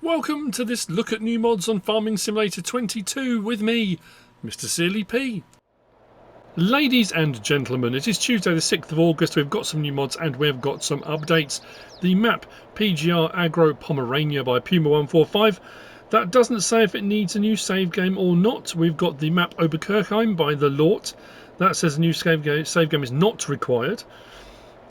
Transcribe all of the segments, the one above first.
Welcome to this look at new mods on Farming Simulator 22 with me, MrSealyp. Ladies and gentlemen, it is Tuesday the 6th of August. We've got some new mods and we've got some updates. The map PGR Agro Pomerania by Puma145. That doesn't say if it needs a new save game or not. We've got the map Oberkirchheim by the Lort. That says a new save game is not required.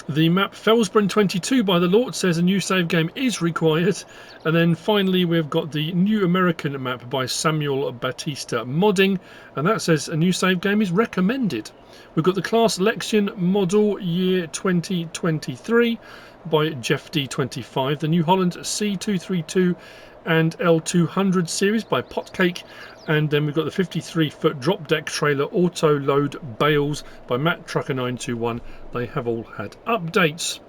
The map Felsbrunn 22 by the Lord says a new save game is required. And then finally we've got the new American map by Samuel Batista Modding, and that says a new save game is recommended. We've got the class Lexion Model Year 2023 by Jeff D25, the New Holland C232 and L200 series by Potcake, and then we've got the 53-foot drop deck trailer auto load bales by Matt Trucker 921. They have all had updates.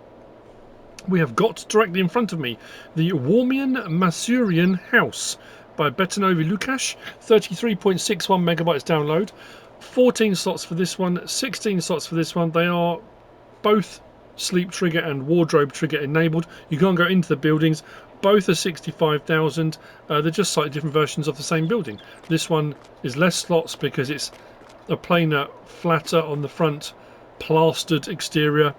We have got directly in front of me the Warmian-Masurian house by Betonowy Lukasz, 33.61 megabytes download, 14 slots for this one, 16 slots for this one. They are both sleep trigger and wardrobe trigger enabled. You can't go into the buildings. Both are 65,000. They're just slightly different versions of the same building. This one is less slots because it's a plainer, flatter on the front, plastered exterior,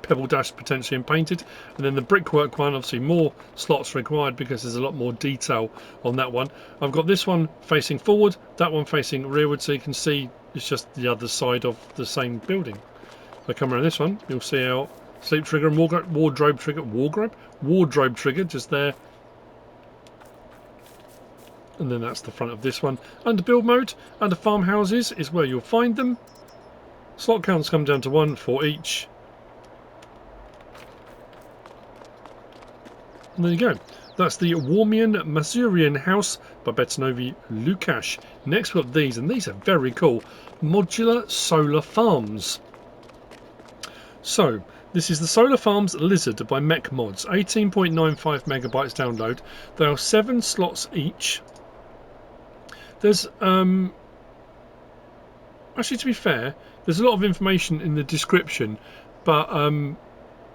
pebble dash potentially and painted. And then the brickwork one, obviously more slots required because there's a lot more detail on that one. I've got this one facing forward, that one facing rearward, so you can see it's just the other side of the same building. If I come around this one, you'll see our sleep trigger and wardrobe trigger just there. And then that's the front of this one. Under build mode, under farmhouses is where you'll find them. Slot counts come down to 1 for each. And there you go. That's the Warmian-Masurian house by Betonowy Lukasz. Next we've got these, and these are very cool. Modular solar farms. So, this is the Solar Farms Lizard by MechMods, 18.95 megabytes download. There are 7 slots each. There's actually, to be fair, there's a lot of information in the description, but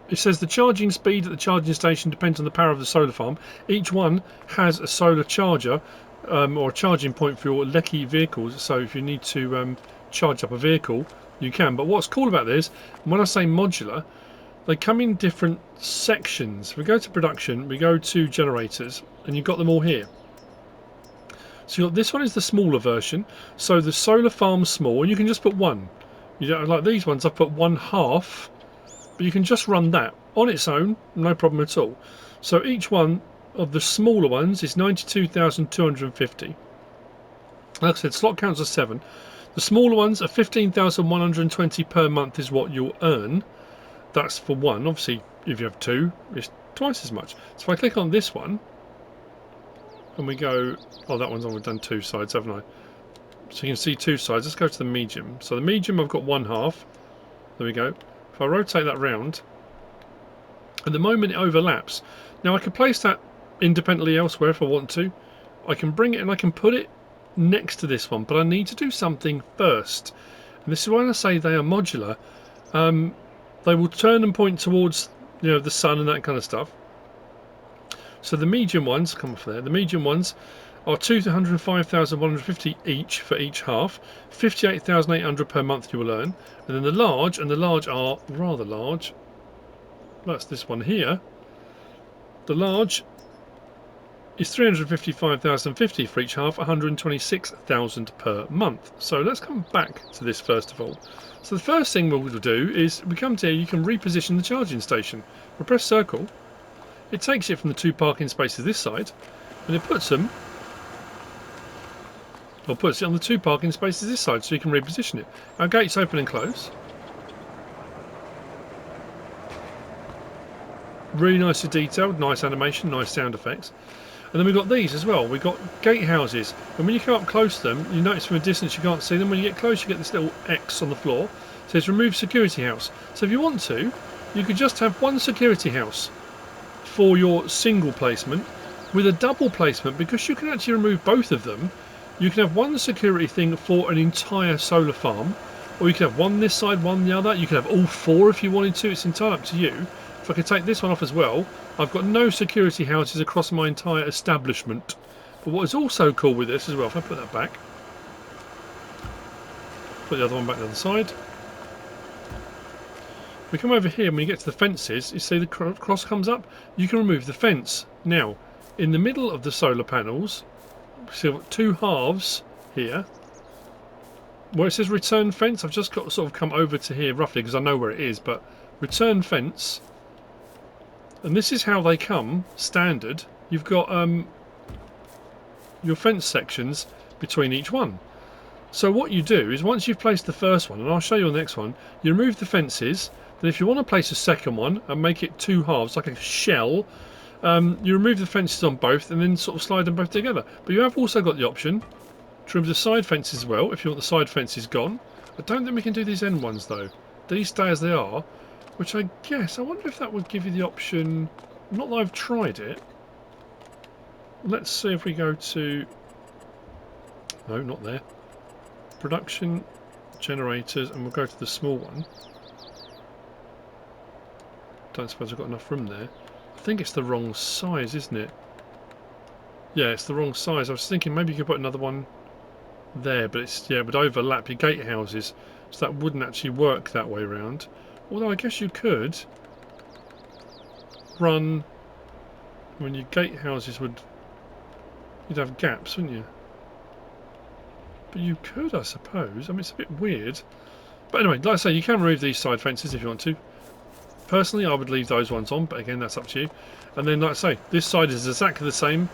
it says the charging speed at the charging station depends on the power of the solar farm. Each one has a solar charger or a charging point for your Lecky vehicles, so if you need to charge up a vehicle, you can. But what's cool about this, when I say modular, they come in different sections. We go to production, we go to generators, and you've got them all here. So you've got, this one is the smaller version, so the solar farm small, and you can just put one. You don't like these ones, I've put 1/2, but you can just run that on its own, no problem at all. So each one of the smaller ones is 92,250. Like I said, slot counts are 7. The smaller ones are 15,120 per month is what you'll earn. That's for one. Obviously, if you have 2, it's twice as much. So if I click on this one, and we go, oh, that one's on, we've done 2 sides, haven't I? So you can see 2 sides. Let's go to the medium. So the medium, I've got 1/2. There we go. If I rotate that round, at the moment it overlaps. Now I can place that independently elsewhere if I want to. I can bring it and I can put it next to this one, but I need to do something first. And this is why I say they are modular. They will turn and point towards, you know, the sun and that kind of stuff. So the medium ones, come off there, the medium ones are 205,150 each for each half, 58,800 per month you will earn. And then the large, and the large are rather large, that's this one here. The large is 355,050 for each half, 126,000 per month. So let's come back to this first of all. So the first thing we'll do is, we come to here, you can reposition the charging station. We press circle, it takes it from the 2 parking spaces this side, and it puts them, or puts it on the 2 parking spaces this side, so you can reposition it. Our gates open and close. Really nicely detailed, nice animation, nice sound effects. And then we've got these as well. We've got gatehouses, and when you come up close to them, you notice from a distance you can't see them. When you get close, you get this little X on the floor. It says remove security house. So if you want to, you could just have 1 security house for your single placement. With a double placement, because you can actually remove both of them, you can have 1 security thing for an entire solar farm, or you can have 1 this side, 1 the other. You can have all 4 if you wanted to. It's entirely up to you. if I could take this one off as well, I've got no security houses across my entire establishment. But what is also cool with this as well, if I put that back, put the other one back to the other side. We come over here and when you get to the fences, you see the cross comes up, you can remove the fence. Now, in the middle of the solar panels, so I've got two halves here. Where it says return fence, I've just got to sort of come over to here roughly because I know where it is, but return fence, and this is how they come standard. You've got your fence sections between each one. So what you do is once you've placed the first one, and I'll show you on the next one, you remove the fences. Then if you want to place a second one and make it two halves like a shell, you remove the fences on both and then sort of slide them both together. But you have also got the option to remove the side fences as well if you want the side fences gone. I don't think we can do these end ones though. These stay as they are, which I guess, I wonder if that would give you the option, not that I've tried it. Let's see if we go to, no, not there, production, generators, and we'll go to the small one. Don't suppose I've got enough room there. I think it's the wrong size, isn't it? Yeah, it's the wrong size. I was thinking maybe you could put another one there, but it's, yeah, it would overlap your gatehouses, so that wouldn't actually work that way around. Although I guess you could run, when your gatehouses would, you'd have gaps, wouldn't you? But you could, I suppose. I mean, it's a bit weird. But anyway, like I say, you can remove these side fences if you want to. Personally, I would leave those ones on, but again, that's up to you. And then, like I say, this side is exactly the same.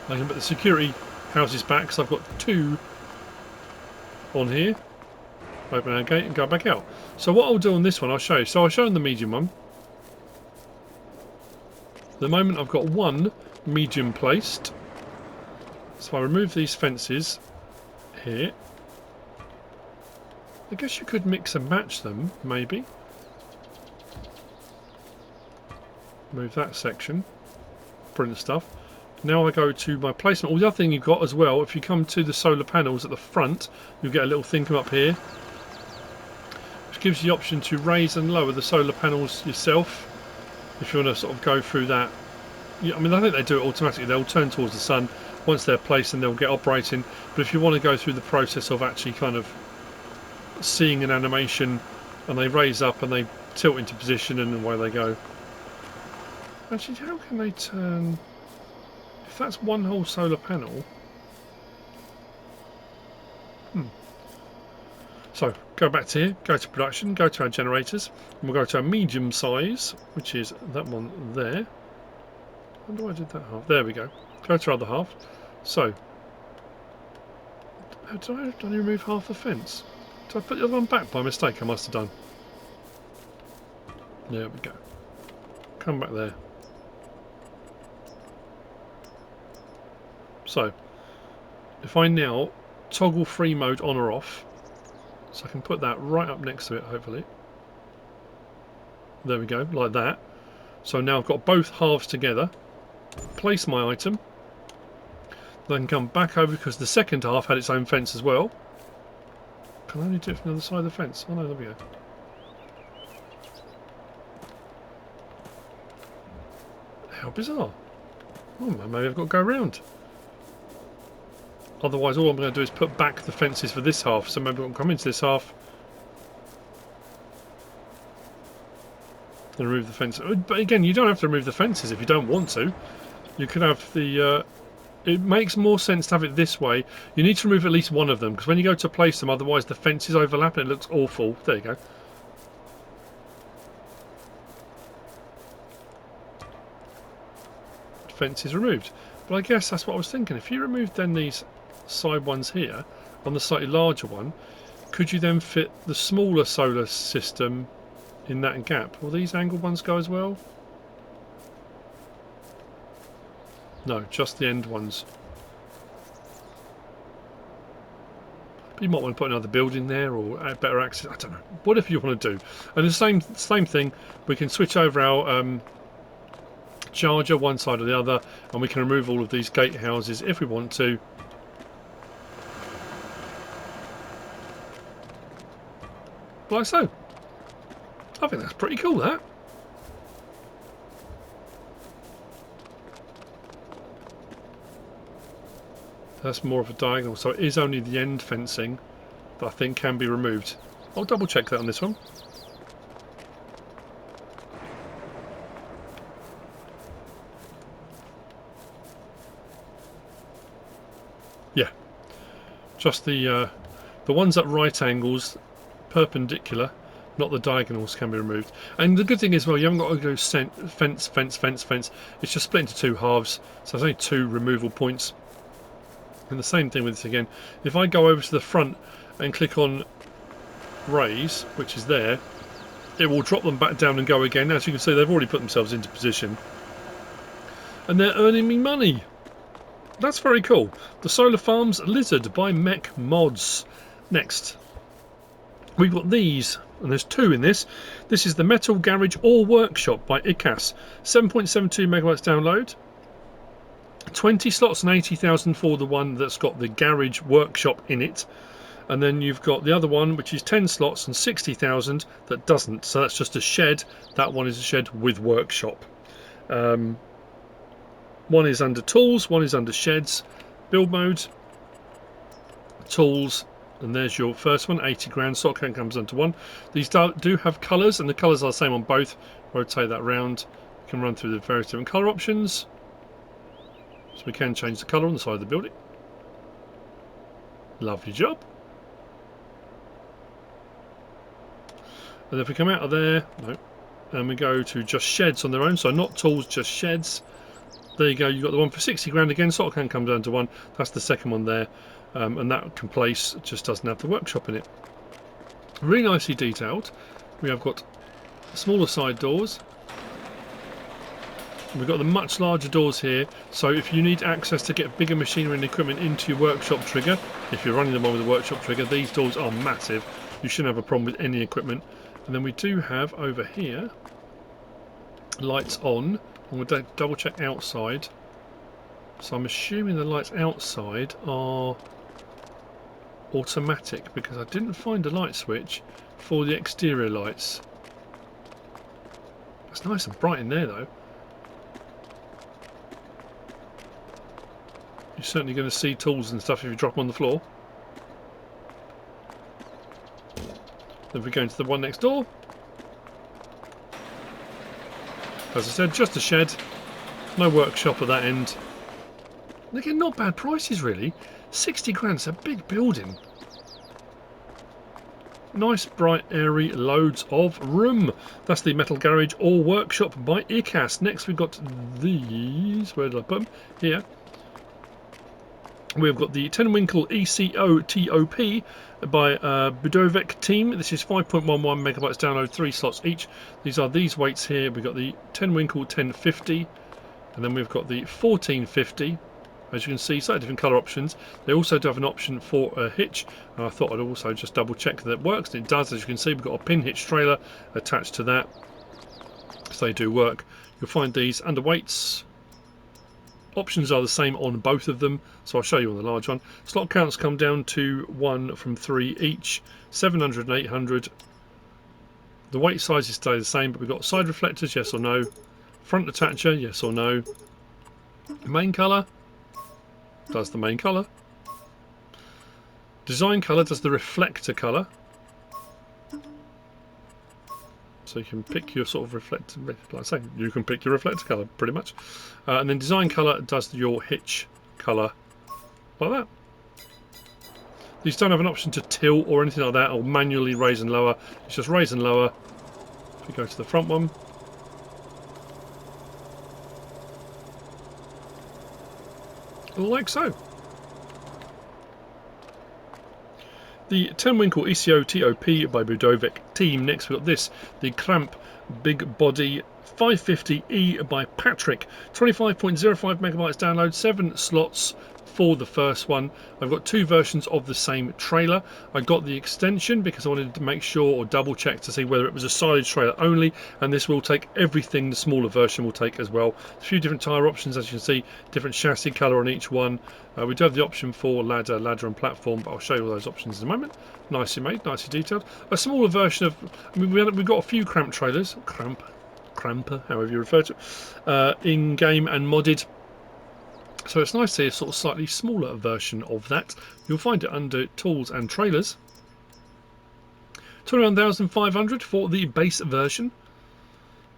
I can put the security houses back because I've got two on here. Open our gate and go back out. So what I'll do on this one, I'll show you. So I'll show you the medium one. At the moment I've got one medium placed. So I remove these fences here. I guess you could mix and match them, maybe. Move that section. Brilliant stuff. Now I go to my placement. All the other thing you've got as well, if you come to the solar panels at the front, you'll get a little thing come up here, which gives you the option to raise and lower the solar panels yourself. If you want to sort of go through that. I mean, I think they do it automatically. They'll turn towards the sun once they're placed and they'll get operating. But if you want to go through the process of actually kind of seeing an animation, and they raise up and they tilt into position and away they go. Actually, how can they turn? If that's one whole solar panel. So, go back to here, go to production, go to our generators, and we'll go to our medium size, which is that one there. I wonder why I did that half. There we go. Go to our other half. So, did I only remove half the fence? Did I put the other one back by mistake? I must have done. There we go. Come back there. So, if I now toggle free mode on or off, so I can put that right up next to it, hopefully. There we go, like that. So now I've got both halves together. Place my item. Then come back over because the second half had its own fence as well. Can I only do it from the other side of the fence? Oh no, there we go. How bizarre. Oh, maybe I've got to go around. Otherwise, all I'm going to do is put back the fences for this half. So maybe I'll come into this half and remove the fence. But again, you don't have to remove the fences if you don't want to. You could have the... it makes more sense to have it this way. You need to remove at least one of them, because when you go to place them, otherwise the fences overlap and it looks awful. There you go. Fence is removed. But I guess that's what I was thinking. If you removed then these side ones here on the slightly larger one, could you then fit the smaller solar system in that gap? Will these angled ones go as well? No, just the end ones. But you might want to put another building there or add better access. I don't know. Whatever you want to do. And the same thing, we can switch over our charger one side or the other, and we can remove all of these gatehouses if we want to. Like so. I think that's pretty cool, that. That's more of a diagonal, so it is only the end fencing that I think can be removed. I'll double check that on this one. Yeah, just the ones at right angles, perpendicular, not the diagonals, can be removed. And the good thing is, well, you haven't got to go fence, fence, fence, fence. It's just split into two halves, so there's only two removal points. And the same thing with this again. If I go over to the front and click on raise, which is there, it will drop them back down and go again. As you can see, they've already put themselves into position. And they're earning me money. That's very cool. The Solar Farms Lizard by MechMods. Next, we've got these, and there's two in this. This is the Metal Garage or Workshop by ikas. 7.72 megabytes download. 20 slots and 80,000 for the one that's got the garage workshop in it. And then you've got the other one, which is 10 slots and 60,000 that doesn't. So that's just a shed. That one is a shed with workshop. One is under tools, one is under sheds. Build mode, tools, and there's your first one. 80 grand. Stock comes under one. These do have colours, and the colours are the same on both. Rotate that round. You can run through the various different colour options. So we can change the colour on the side of the building. Lovely job. And if we come out of there, no, and we go to just sheds on their own, so not tools, just sheds. There you go, you've got the one for 60 grand again. Stock can come down to one. That's the second one there, and that can place, just doesn't have the workshop in it. Really nicely detailed. We have got smaller side doors. We've got the much larger doors here, so if you need access to get bigger machinery and equipment into your workshop trigger, if you're running them on with a workshop trigger, these doors are massive. You shouldn't have a problem with any equipment. And then we do have over here lights on, and we'll double check outside. So I'm assuming the lights outside are automatic, because I didn't find a light switch for the exterior lights. It's nice and bright in there though. You're certainly going to see tools and stuff if you drop them on the floor. Then we go into the one next door. As I said, just a shed, no workshop at that end. And again, not bad prices really. 60 grand, it's a big building. Nice, bright, airy, loads of room. That's the Metal Garage or Workshop by ikas. Next we've got these. Where did I put them? Here. We've got the Tenwinkel ECO-TOP by Budowek team. This is 5.11 megabytes download, 3 slots each. These are these weights here. We've got the Tenwinkel 1050, and then we've got the 1450. As you can see, slightly different colour options. They also do have an option for a hitch. And I thought I'd also just double check that it works, and it does. As you can see, we've got a pin hitch trailer attached to that, so they do work. You'll find these under weights. Options are the same on both of them, so I'll show you on the large one. Slot counts come down to 1 from 3 each, 700 and 800. The weight sizes stay the same, but we've got side reflectors, yes or no. Front attacher, yes or no. Main colour does the main colour. Design colour does the reflector colour. So you can pick your sort of reflector, like I say, you can pick your reflector colour pretty much. And then design colour does your hitch colour like that. These don't have an option to tilt or anything like that, or manually raise and lower. It's just raise and lower. If we go to the front one. Like so. The Tenwinkel ECO-TOP by Budowek team. Next we've got this, the Krampe BigBody 550E by Patrick. 25.05 megabytes download, 7 slots for the first one. I've got 2 versions of the same trailer. I got the extension because I wanted to make sure or double check to see whether it was a silage trailer only, and this will take everything the smaller version will take as well. A few different tyre options, as you can see, different chassis colour on each one. We do have the option for ladder and platform, but I'll show you all those options in a moment. Nicely made, nicely detailed. A smaller version of, I mean, we've got a few Krampe trailers, Krampe, however you refer to it, in-game and modded. So it's nice to see a sort of slightly smaller version of that. You'll find it under Tools and Trailers. 21,500 for the base version.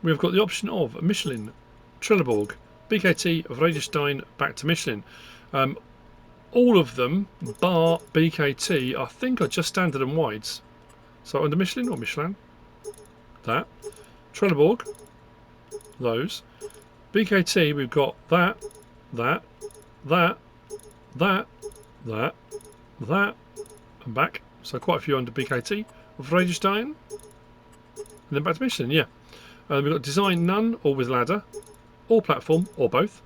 We've got the option of Michelin, Trelleborg, BKT, Vredestein, back to Michelin. All of them, bar BKT, I think are just standard and wides. So under Michelin or Michelin, that. Trelleborg, those. BKT, we've got that, that, that, that, that, that, and back. So quite a few under BKT. Vredestein, and then back to Michelin, yeah. We've got design none, or with ladder, or platform, or both.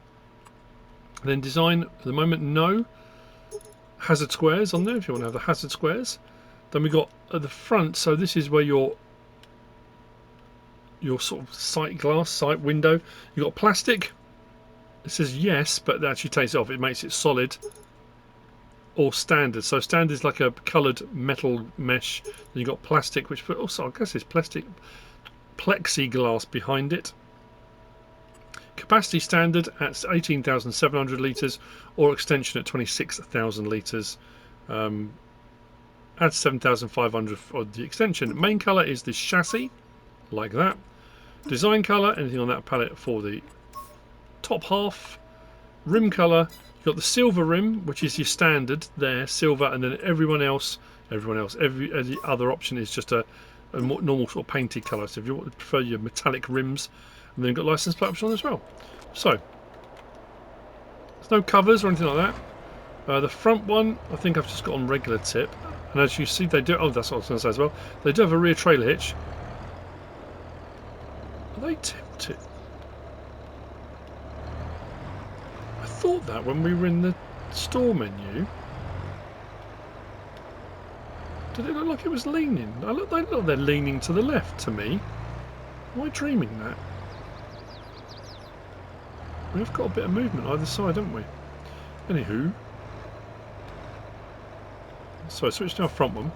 And then design, at the moment, no. Hazard squares on there, if you want to have the hazard squares. Then we've got at the front, so this is where your sort of sight glass, sight window. You've got plastic. It says yes, but that actually takes it off. It makes it solid. Or standard. So standard is like a coloured metal mesh. Then you've got plastic, which also I guess it's plastic plexiglass behind it. Capacity standard at 18,700 litres, or extension at 26,000 litres. Add 7,500 for the extension. Main colour is this chassis, like that. Design colour, anything on that palette for the top half. Rim colour, you've got the silver rim, which is your standard there, silver, and then every other option is just a more normal sort of painted colour. So if you prefer your metallic rims, and then you've got license plate option on as well. So there's no covers or anything like that. The front one, I think I've just got on regular tip, and as you see, they do. Oh, that's what I was going to say as well. They do have a rear trailer hitch. Are they tipped? I thought that when we were in the store menu. Did it look like it was leaning? They look like they're leaning to the left to me. Am I dreaming that? We've got a bit of movement either side, haven't we? Anywho. So I switched to our front one.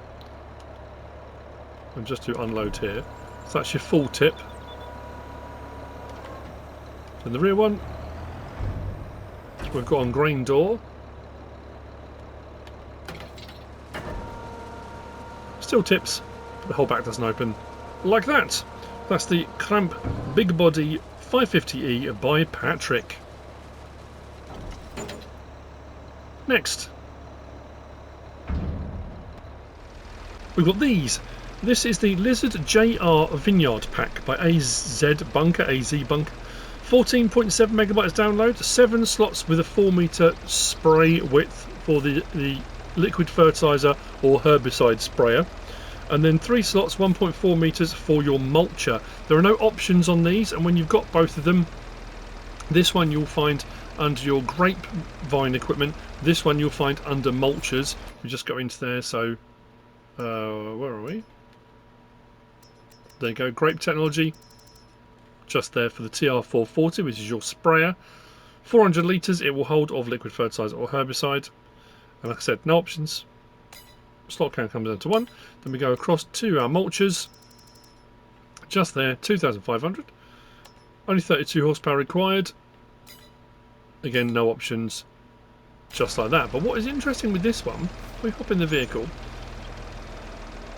And just to unload here. So that's your full tip. Then the rear one. We've got on grain door. Still tips, but the whole back doesn't open like that. That's the Krampe BigBody 550E by Patrick. Next, we've got these. This is the Lizard JR Vineyard Pack by azbunker. 14.7 megabytes download, 7 slots with a 4-meter spray width for the liquid fertilizer or herbicide sprayer, and then 3 slots 1.4 meters for your mulcher. There are no options on these, and when you've got both of them, this one you'll find under your grapevine equipment, this one you'll find under mulchers. We just go into there, so where are we? There you go, grape technology, just there for the TR440, which is your sprayer. 400 litres it will hold of liquid fertilizer or herbicide. And like I said, no options. Slot count comes down to 1. Then we go across to our mulchers. Just there, 2,500. Only 32 horsepower required. Again, no options. Just like that. But what is interesting with this one, if we hop in the vehicle,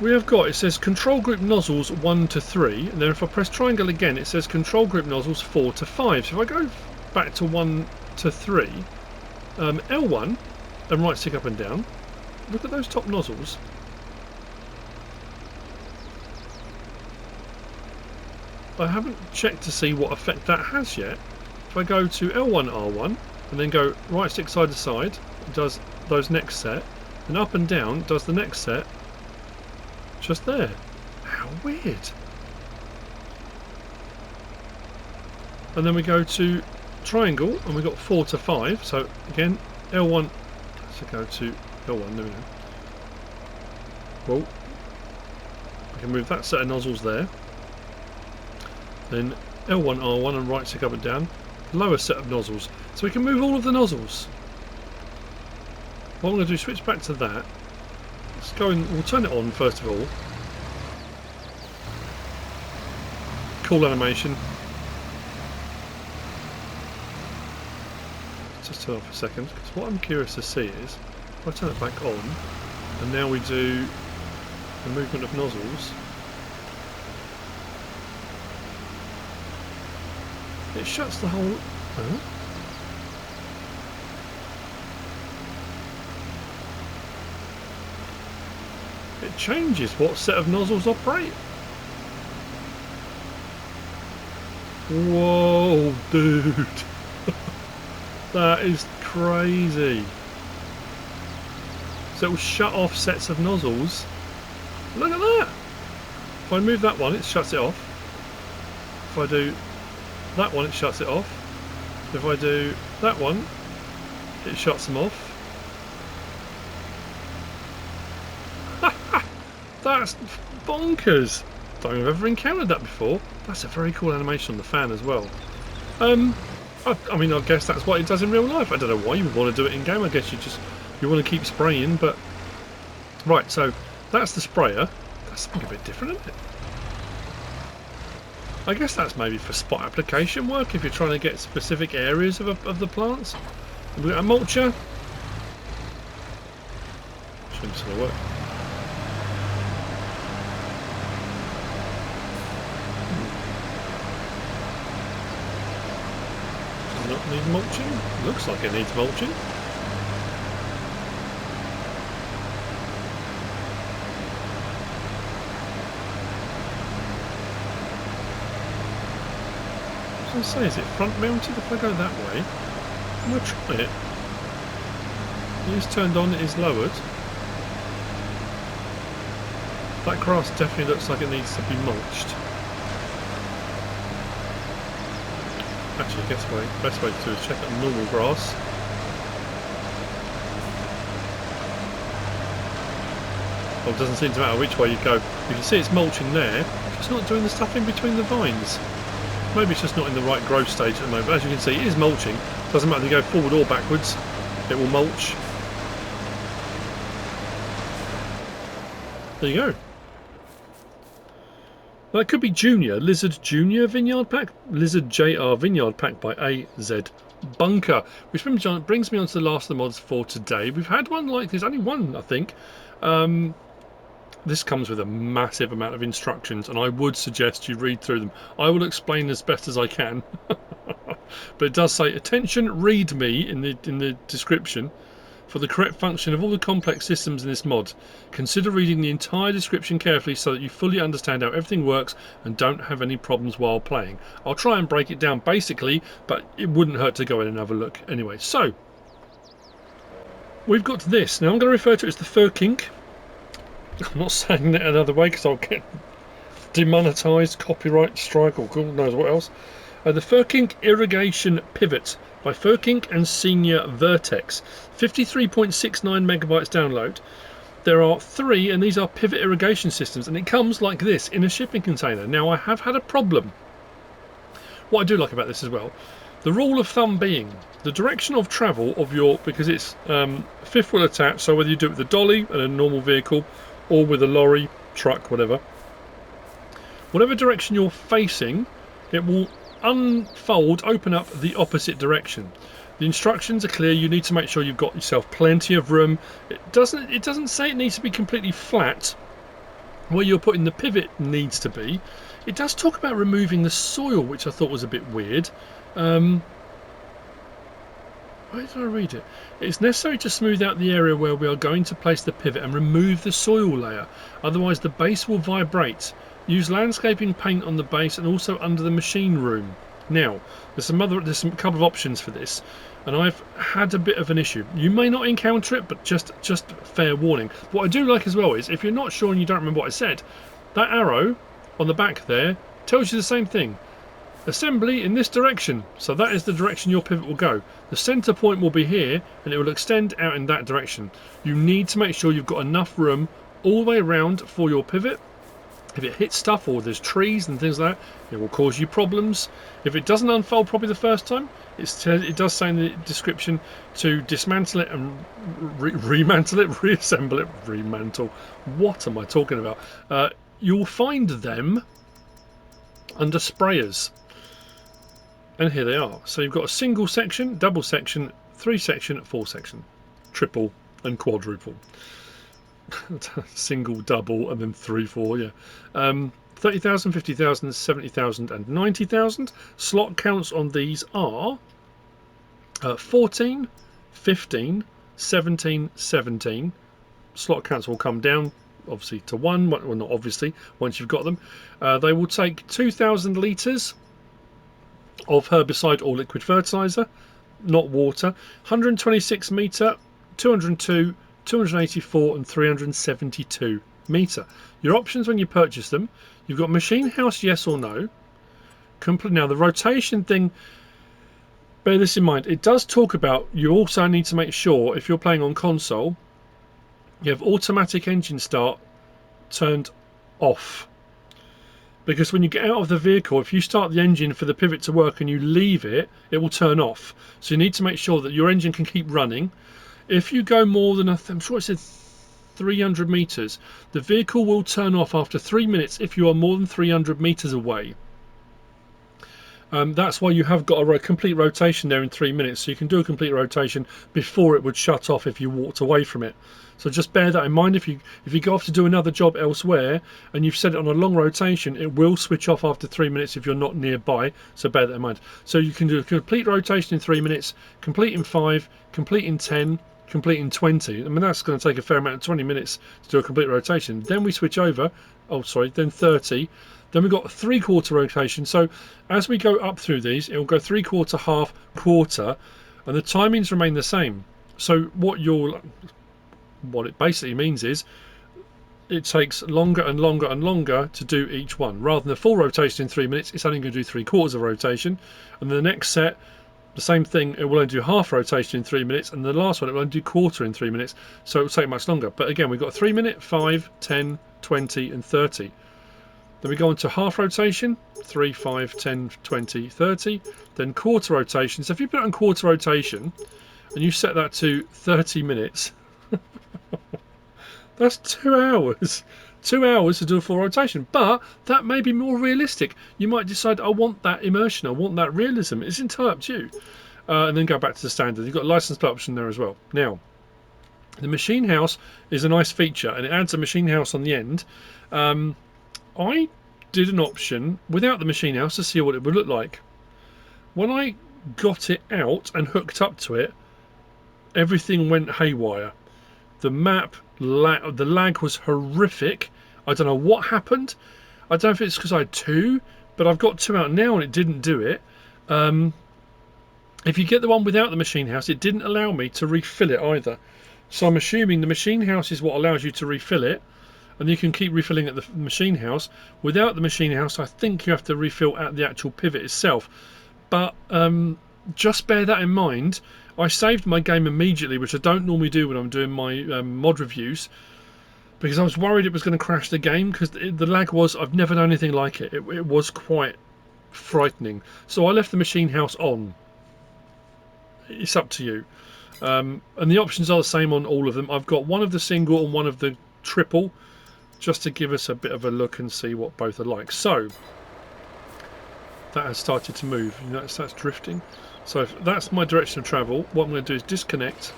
we have got, it says control group nozzles 1 to 3. And then if I press triangle again, it says control group nozzles 4 to 5. So if I go back to 1 to 3, L1, and right stick up and down. Look at those top nozzles. I haven't checked to see what effect that has yet. If I go to L1 R1 and then go right stick side to side, it does those next set, and up and down does the next set. Just there. How weird. And then we go to triangle and we've got 4 to 5. So again, L1. To go to L1, there we go. Well, I can move that set of nozzles there. Then L1, R1 and right stick up and down. Lower set of nozzles. So we can move all of the nozzles. What I'm going to do is switch back to that. Let's go and we'll turn it on first of all. Cool animation. just turn it off a second, because what I'm curious to see is, if I turn it back on, and now we do the movement of nozzles, it shuts the whole... Huh? It changes what set of nozzles operate. Whoa, dude. That is crazy. So it will shut off sets of nozzles. Look at that. If I move that one, it shuts it off. If I do that one, it shuts it off. If I do that one, it shuts them off. That's bonkers. Don't think I've ever encountered that before. That's a very cool animation on the fan as well. I mean, I guess that's what it does in real life. I don't know why you would want to do it in game. I guess you want to keep spraying, but right. So that's the sprayer. That's something a bit different, isn't it? I guess that's maybe for spot application work if you're trying to get specific areas of the plants. We've got a mulcher. Shouldn't it's going to work. Not need mulching? Looks like it needs mulching. I was going to say, is it front mounted if I go that way? I'm going to try it. It is turned on, it is lowered. That grass definitely looks like it needs to be mulched. Actually, I guess the best way to do is check out normal grass. Well, it doesn't seem to matter which way you go. You can see it's mulching there, it's not doing the stuff in between the vines. Maybe it's just not in the right growth stage at the moment, but as you can see, it is mulching. Doesn't matter if you go forward or backwards, it will mulch. There you go. That could be Junior, Lizard Junior Vineyard Pack, Lizard JR Vineyard Pack by azbunker, which brings me on to the last of the mods for today. We've had one like this, only one I think. This comes with a massive amount of instructions, and I would suggest you read through them. I will explain as best as I can, but it does say, attention, read me in the description. For the correct function of all the complex systems in this mod, consider reading the entire description carefully so that you fully understand how everything works and don't have any problems while playing. I'll try and break it down basically, but it wouldn't hurt to go in and have a look. Anyway, so we've got this. Now I'm going to refer to it as the Fockink. I'm not saying it another way because I'll get demonetised, copyright strike, or God knows what else. The Fockink Irrigation Pivot by Fockink and SrVertex, 53.69 megabytes download. There are 3, and these are pivot irrigation systems, and it comes like this in a shipping container. Now I have had a problem. What I do like about this as well, the rule of thumb being the direction of travel of your, because it's fifth wheel attached, so whether you do it with a dolly and a normal vehicle or with a lorry, truck, whatever direction you're facing, it will unfold, open up the opposite direction. The instructions are clear. You need to make sure you've got yourself plenty of room. It doesn't say it needs to be completely flat. Where you're putting the pivot needs to be. It does talk about removing the soil, which I thought was a bit weird. Where did I read it? It's necessary to smooth out the area where we are going to place the pivot and remove the soil layer. Otherwise the base will vibrate. Use landscaping paint on the base and also under the machine room. Now, there's a couple of options for this, and I've had a bit of an issue. You may not encounter it, but just fair warning. What I do like as well is, if you're not sure and you don't remember what I said, that arrow on the back there tells you the same thing. Assembly in this direction, so that is the direction your pivot will go. The center point will be here, and it will extend out in that direction. You need to make sure you've got enough room all the way around for your pivot. If it hits stuff or there's trees and things like that, it will cause you problems. If it doesn't unfold properly the first time, it does say in the description to dismantle it and remantle it, reassemble it, remantle. What am I talking about? You'll find them under sprayers. And here they are. So you've got a single section, double section, 3 section, 4 section, triple and quadruple. Single, double, and then 3, 4, yeah. 30,000, 50,000, 70,000 and 90,000. Slot counts on these are 14, 15, 17, 17. Slot counts will come down obviously to 1, well not obviously, once you've got them. They will take 2,000 litres of herbicide or liquid fertiliser, not water, 126 metre, 202, 284 and 372 metre. Your options when you purchase them, you've got machine house yes or no. Now the rotation thing, bear this in mind, it does talk about you also need to make sure if you're playing on console you have automatic engine start turned off, because when you get out of the vehicle, if you start the engine for the pivot to work and you leave it, it will turn off. So you need to make sure that your engine can keep running. If you go more than, I'm sure it said 300 meters, the vehicle will turn off after 3 minutes if you are more than 300 meters away. That's why you have got a complete rotation there in 3 minutes, so you can do a complete rotation before it would shut off if you walked away from it. So just bear that in mind. If you go off to do another job elsewhere and you've set it on a long rotation, it will switch off after 3 minutes if you're not nearby, so bear that in mind. So you can do a complete rotation in 3 minutes, complete in 5, complete in 10, complete in 20. I mean, that's going to take a fair amount of 20 minutes to do a complete rotation. Then we switch over, then 30. Then we've got a 3/4 rotation. So as we go up through these, it will go 3/4, half, quarter, and the timings remain the same. So what it basically means is it takes longer and longer and longer to do each one. Rather than a full rotation in 3 minutes, it's only going to do 3/4 of rotation. And the next set, the same thing, it will only do half rotation in 3 minutes, and the last one it will only do quarter in 3 minutes. So it will take much longer. But again, we've got 3 minute, 5, 10, 20 and 30. Then we go on to half rotation, 3, 5, 10, 20, 30. Then quarter rotation. So if you put it on quarter rotation and you set that to 30 minutes, that's 2 hours. 2 hours to do a full rotation. But that may be more realistic. You might decide, I want that immersion, I want that realism. It's entirely up to you. And then go back to the standard. You've got a license plate option there as well. Now, the machine house is a nice feature, and it adds a machine house on the end. I did an option without the machine house to see what it would look like. When I got it out and hooked up to it, everything went haywire. The map, the lag was horrific. I don't know what happened. I don't know if it's because I had 2, but I've got 2 out now and it didn't do it. If you get the one without the machine house, it didn't allow me to refill it either. So I'm assuming the machine house is what allows you to refill it, and you can keep refilling at the machine house. Without the machine house, I think you have to refill at the actual pivot itself. But just bear that in mind. I saved my game immediately, which I don't normally do when I'm doing my mod reviews, because I was worried it was going to crash the game, because the lag was, I've never known anything like it. It was quite frightening. So I left the machine house on. It's up to you. And the options are the same on all of them. I've got one of the single and one of the triple, just to give us a bit of a look and see what both are like. So that has started to move. You notice that's drifting. So if that's my direction of travel. What I'm going to do is disconnect.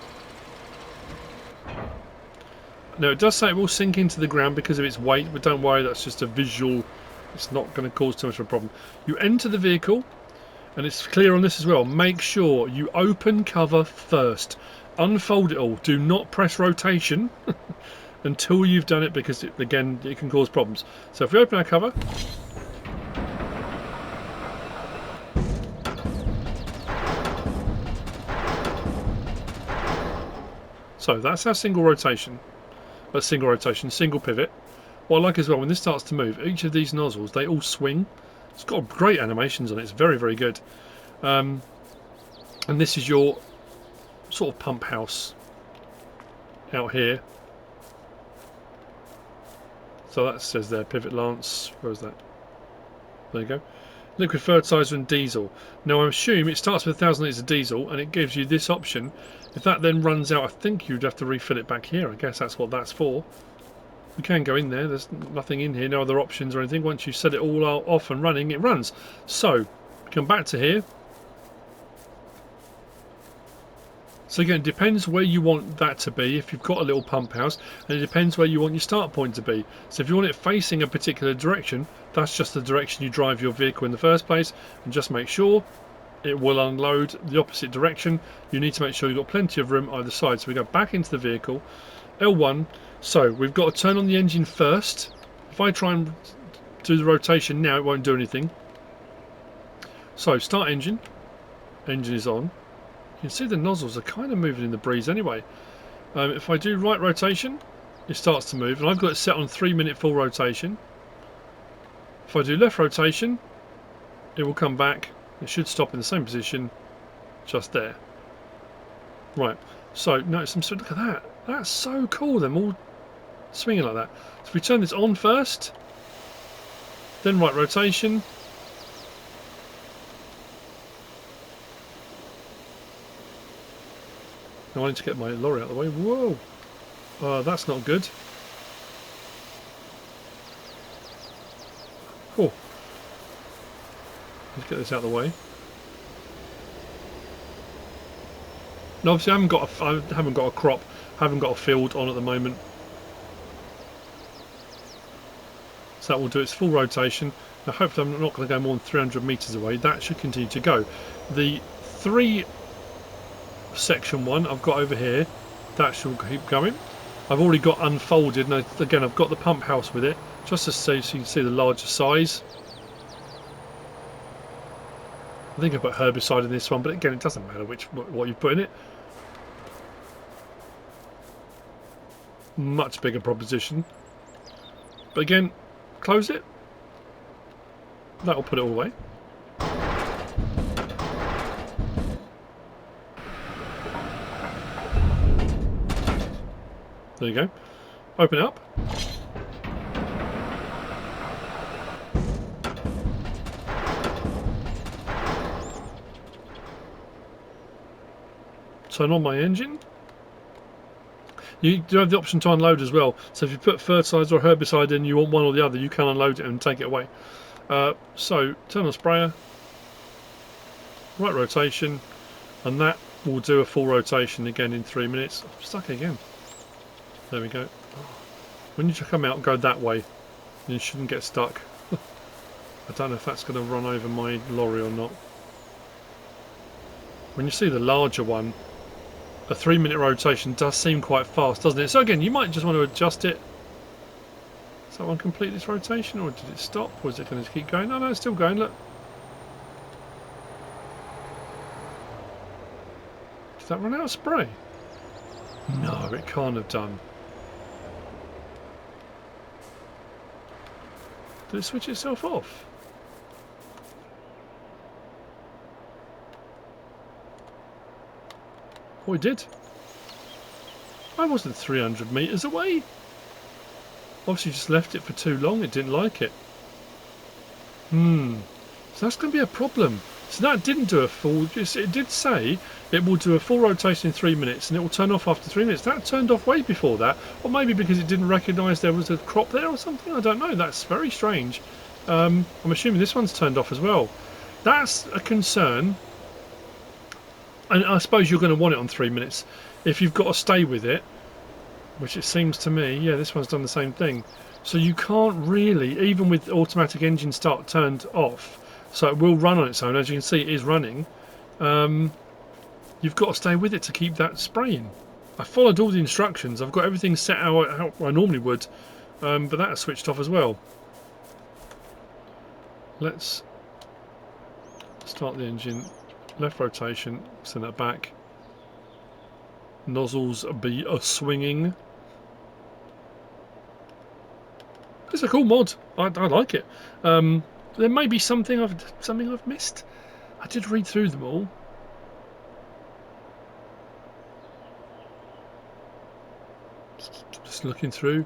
Now it does say it will sink into the ground because of its weight, but don't worry, that's just a visual. It's not going to cause too much of a problem. You enter the vehicle, and it's clear on this as well. Make sure you open cover first. Unfold it all. Do not press rotation until you've done it, because again it can cause problems. So if we open our cover, so that's our single rotation, single pivot. What I like as well, when this starts to move, each of these nozzles, they all swing. It's got great animations on it. It's very, very good. And this is your sort of pump house out here. So that says there, pivot lance. Where is that? There you go. Liquid fertilizer and diesel. Now I assume it starts with 1,000 litres of diesel, and it gives you this option. If that then runs out, I think you'd have to refill it back here. I guess that's what that's for. We can go in there. There's nothing in here, no other options or anything. Once you set it all off and running, it runs. So come back to here. So again, it depends where you want that to be if you've got a little pump house, and it depends where you want your start point to be. So if you want it facing a particular direction, that's just the direction you drive your vehicle in the first place, and just make sure it will unload the opposite direction. You need to make sure you've got plenty of room either side. So we go back into the vehicle, L1. So we've got to turn on the engine first. If I try and do the rotation now, it won't do anything. So start engine. Engine is on. You can see the nozzles are kind of moving in the breeze anyway. If I do right rotation, it starts to move, and I've got it set on 3-minute full rotation. If I do left rotation, it will come back. It should stop in the same position, just there. Right, so notice some. Look at that. That's so cool. Them all swinging like that. So if we turn this on first, then right rotation. Now I need to get my lorry out of the way. Whoa! That's not good. Cool. Let's get this out of the way. Now obviously I haven't got a crop, haven't got a field on at the moment. So that will do its full rotation. Now hopefully I'm not going to go more than 300 metres away. That should continue to go. The 3 section 1 I've got over here, that should keep going. I've already got unfolded, and again I've got the pump house with it, just to see so you can see the larger size. I think I put herbicide in this one, but again it doesn't matter what you put in it. Much bigger proposition. But again, close it. That will put it all away. There you go. Open it up. Turn on my engine. You do have the option to unload as well. So if you put fertilizer or herbicide in, you want one or the other, you can unload it and take it away. So turn on sprayer. Right rotation. And that will do a full rotation again in 3 minutes. I'm stuck again. There we go. When you come out, go that way. You shouldn't get stuck. I don't know if that's going to run over my lorry or not. When you see the larger one, a 3-minute rotation does seem quite fast, doesn't it? So again, you might just want to adjust it. Does that one complete this rotation, or did it stop? Or is it going to keep going? No, it's still going, look. Did that run out of spray? No, it can't have done. Did it switch itself off? Oh, it did. I wasn't 300 metres away. Obviously just left it for too long, it didn't like it. So that's going to be a problem. So that didn't do a full, it did say it will do a full rotation in 3 minutes and it will turn off after 3 minutes. That turned off way before that, or maybe because it didn't recognise there was a crop there or something, I don't know. That's very strange. I'm assuming this one's turned off as well. That's a concern. And I suppose you're going to want it on 3 minutes. If you've got to stay with it, which it seems to me, yeah, this one's done the same thing. So you can't really, even with automatic engine start turned off, so it will run on its own. As you can see, it is running. You've got to stay with it to keep that spraying. I followed all the instructions. I've got everything set how I normally would, but that has switched off as well. Let's start the engine. Left rotation, send that back. Nozzles be swinging. It's a cool mod. I like it. There may be something I've missed. I did read through them all. Just looking through.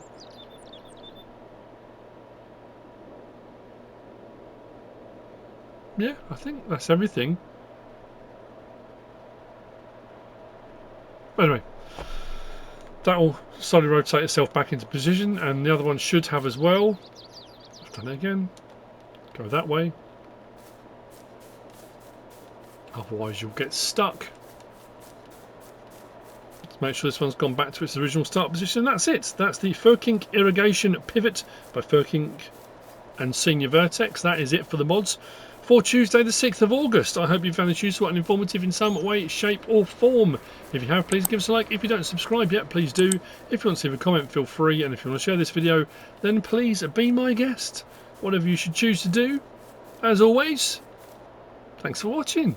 Yeah, I think that's everything. Anyway, that will slowly rotate itself back into position, and the other one should have as well. I've done it again. Go that way. Otherwise you'll get stuck. make sure this one's gone back to its original start position. That's it. That's the Fockink Irrigation Pivot by Fockink and SrVertex. That is it for the mods for Tuesday the 6th of August. I hope you found this useful and informative in some way, shape or form. If you have, please give us a like. If you don't subscribe yet, please do. If you want to leave a comment, feel free. And if you want to share this video, then please be my guest. Whatever you should choose to do. As always, thanks for watching.